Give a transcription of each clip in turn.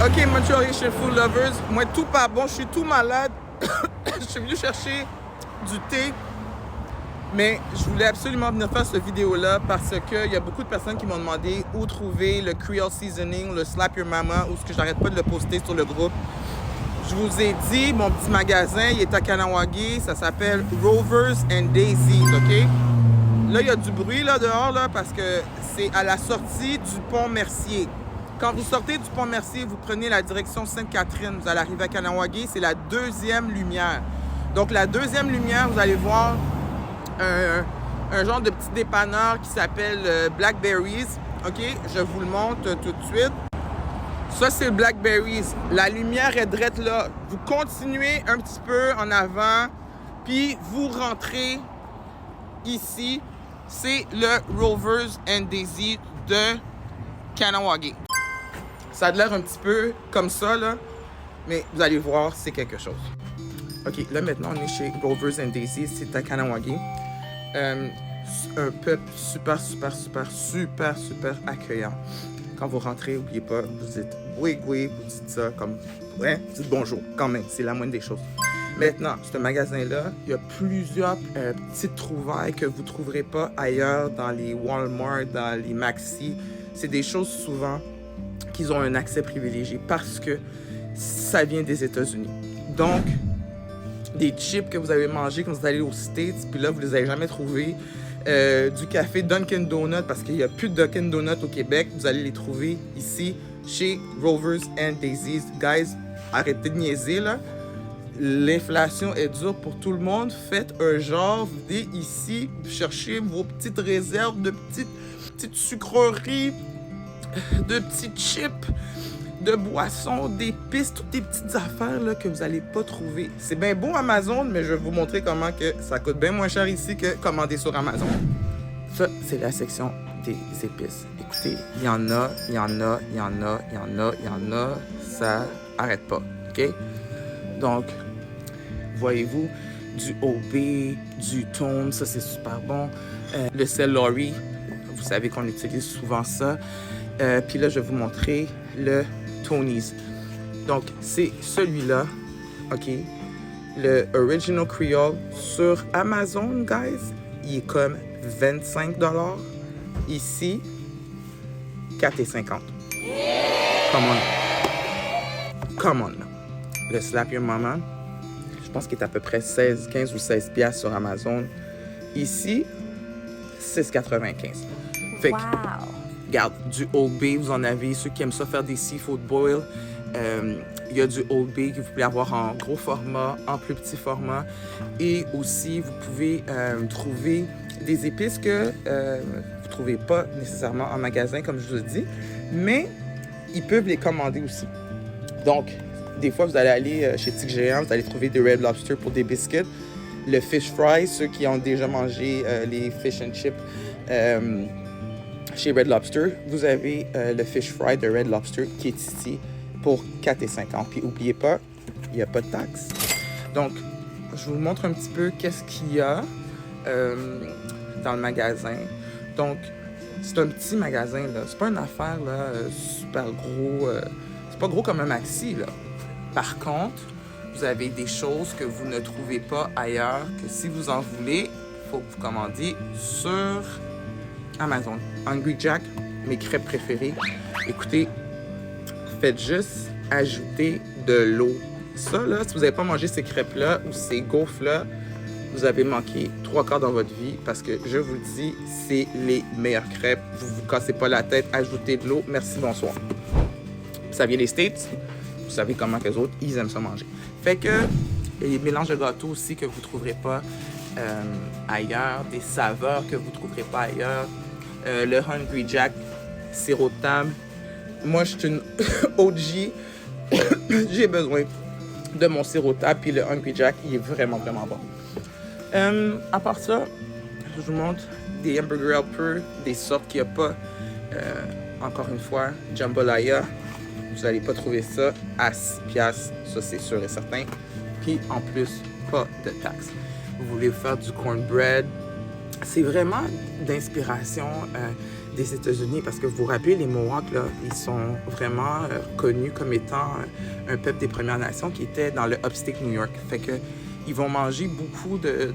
Ok, Montreal Haitian Food Lovers, moi tout pas bon, je suis tout malade. Je suis venu chercher du thé, mais je voulais absolument venir faire cette vidéo-là parce qu'il y a beaucoup de personnes qui m'ont demandé où trouver le Creole Seasoning, le Slap Your Mama, ou ce que j'arrête pas de le poster sur le groupe. Je vous ai dit, mon petit magasin, il est à Kahnawake, ça s'appelle Rovers and Daisies, ok? Là, il y a du bruit là dehors là, parce que c'est à la sortie du pont Mercier. Quand vous sortez du pont Mercier, vous prenez la direction Sainte-Catherine, vous allez arriver à Kahnawake, c'est la deuxième lumière. Donc la deuxième lumière, vous allez voir un genre de petit dépanneur qui s'appelle Blackberries. Ok, je vous le montre tout de suite. Ça, c'est le Blackberries. La lumière est drette là. Vous continuez un petit peu en avant, puis vous rentrez ici. C'est le Rovers and Daisies de Kahnawake. Ça a l'air un petit peu comme ça, là, mais vous allez voir, c'est quelque chose. OK, là, maintenant, on est chez Rovers and Daisies, c'est à Kahnawake. Un peuple super accueillant. Quand vous rentrez, n'oubliez pas, vous dites oui, vous dites ça comme, ouais, vous dites bonjour, quand même, c'est la moindre des choses. Maintenant, ce magasin-là, il y a plusieurs petites trouvailles que vous ne trouverez pas ailleurs dans les Walmart, dans les Maxi. C'est des choses souvent qu'ils ont un accès privilégié parce que ça vient des États-Unis. Donc, des chips que vous avez mangés quand vous allez aux States, puis là, vous les avez jamais trouvés. Du café Dunkin' Donut, parce qu'il n'y a plus de Dunkin' Donut au Québec. Vous allez les trouver ici, chez Rovers and Daisies. Guys, arrêtez de niaiser, là. L'inflation est dure pour tout le monde. Faites un genre, venez ici, cherchez vos petites réserves de petites sucreries, de petits chips, de boissons, d'épices, toutes des petites affaires là, que vous n'allez pas trouver. C'est bien beau Amazon, mais je vais vous montrer comment que ça coûte bien moins cher ici que commander sur Amazon. Ça, c'est la section des épices. Écoutez, il y en a, ça arrête pas, OK? Donc, voyez-vous, du OB, du thon, ça c'est super bon. Le celery, vous savez qu'on utilise souvent ça. Puis là, je vais vous montrer le Tony's. Donc, c'est celui-là, OK? Le Original Creole sur Amazon, guys, il est comme 25 $. Ici, 4,50 $. Come on. Le Slap Your Mama, je pense qu'il est à peu près 15 ou 16 $ sur Amazon. Ici, 6,95 $. Fait que, regarde, du Old Bay, vous en avez. Ceux qui aiment ça faire des seafood boil, il y a du Old Bay que vous pouvez avoir en gros format, en plus petit format. Et aussi, vous pouvez trouver des épices que vous ne trouvez pas nécessairement en magasin, comme je vous ai dit. Mais ils peuvent les commander aussi. Donc, des fois, vous allez aller chez Tic Géant, vous allez trouver des Red Lobster pour des biscuits. Le fish fry, ceux qui ont déjà mangé les fish and chips chez Red Lobster, vous avez le fish fry de Red Lobster qui est ici pour 4,50 $. Puis n'oubliez pas, il n'y a pas de taxe. Donc, je vous montre un petit peu qu'est-ce qu'il y a dans le magasin. Donc, c'est un petit magasin, là. C'est pas une affaire là, super gros. C'est pas gros comme un maxi, là. Par contre, vous avez des choses que vous ne trouvez pas ailleurs, que si vous en voulez, il faut que vous commandiez sur Amazon. Hungry Jack, mes crêpes préférées. Écoutez, faites juste ajouter de l'eau. Ça, là, si vous n'avez pas mangé ces crêpes-là ou ces gaufres-là, vous avez manqué 3/4 dans votre vie parce que, je vous le dis, c'est les meilleures crêpes. Vous ne vous cassez pas la tête, ajoutez de l'eau. Merci, bonsoir. Ça vient des States. Vous savez comment que les autres, ils aiment ça manger. Fait que les mélanges de gâteaux aussi que vous ne trouverez pas ailleurs, des saveurs que vous ne trouverez pas ailleurs. Le Hungry Jack, sirop de table. Moi, je suis une OG. J'ai besoin de mon sirop de table. Puis le Hungry Jack, il est vraiment bon. À part ça, je vous montre des hamburger helper, des sortes qu'il n'y a pas. Encore une fois, jambalaya. Vous n'allez pas trouver ça à 6 $, ça c'est sûr et certain. Puis en plus, pas de taxes. Vous voulez faire du cornbread, c'est vraiment d'inspiration des États-Unis. Parce que vous vous rappelez, les Mohawks, là, ils sont vraiment connus comme étant un peuple des Premières Nations qui était dans le upstate New York. Fait que ils vont manger beaucoup de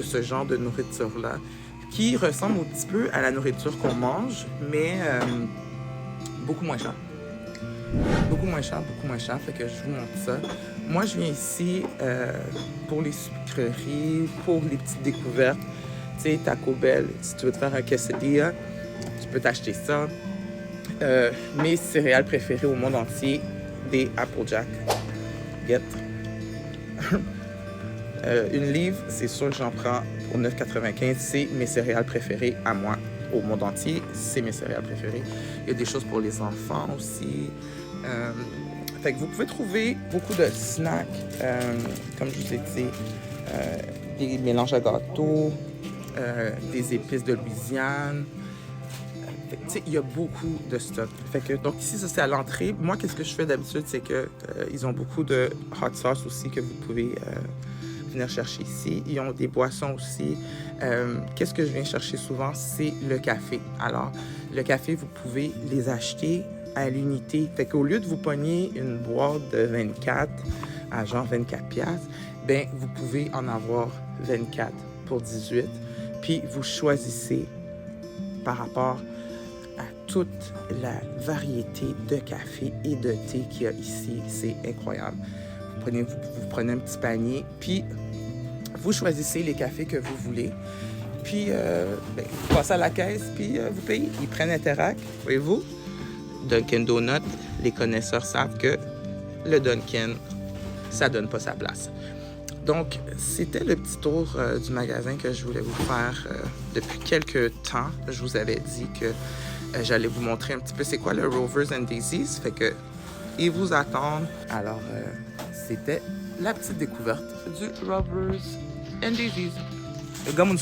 ce genre de nourriture-là, qui ressemble un petit peu à la nourriture qu'on mange, mais beaucoup moins cher. Beaucoup moins cher, fait que je vous montre ça. Moi, je viens ici pour les sucreries, pour les petites découvertes. Tu sais, Taco Bell, si tu veux te faire un quesadilla, tu peux t'acheter ça. Mes céréales préférées au monde entier, des Applejack. Get. Une livre, c'est sûr que j'en prends pour 9,95. C'est mes céréales préférées à moi. Au monde entier, c'est mes céréales préférées. Il y a des choses pour les enfants aussi. Fait que vous pouvez trouver beaucoup de snacks, comme je vous ai dit, des mélanges à gâteaux, des épices de Louisiane. Il y a beaucoup de stock. Fait que, donc ici, ça c'est à l'entrée. Moi, qu'est-ce que je fais d'habitude, c'est que ils ont beaucoup de hot sauce aussi que vous pouvez venir chercher ici. Ils ont des boissons aussi. Qu'est-ce que je viens chercher souvent? C'est le café. Alors, le café, vous pouvez les acheter à l'unité. Fait qu'au lieu de vous pogner une boîte de 24 à genre 24 piastres, ben vous pouvez en avoir 24 pour 18. Puis vous choisissez par rapport à toute la variété de café et de thé qu'il y a ici. C'est incroyable. Vous prenez un petit panier, puis vous choisissez les cafés que vous voulez. Puis vous passez à la caisse, puis vous payez. Ils prennent Interact, voyez-vous? Dunkin' Donut, les connaisseurs savent que le Dunkin', ça donne pas sa place. Donc, c'était le petit tour du magasin que je voulais vous faire depuis quelques temps. Je vous avais dit que j'allais vous montrer un petit peu c'est quoi le Rovers and Daisies. Fait que, ils vous attendent. Alors, c'était la petite découverte du Rovers and Daisies. Le gars, mon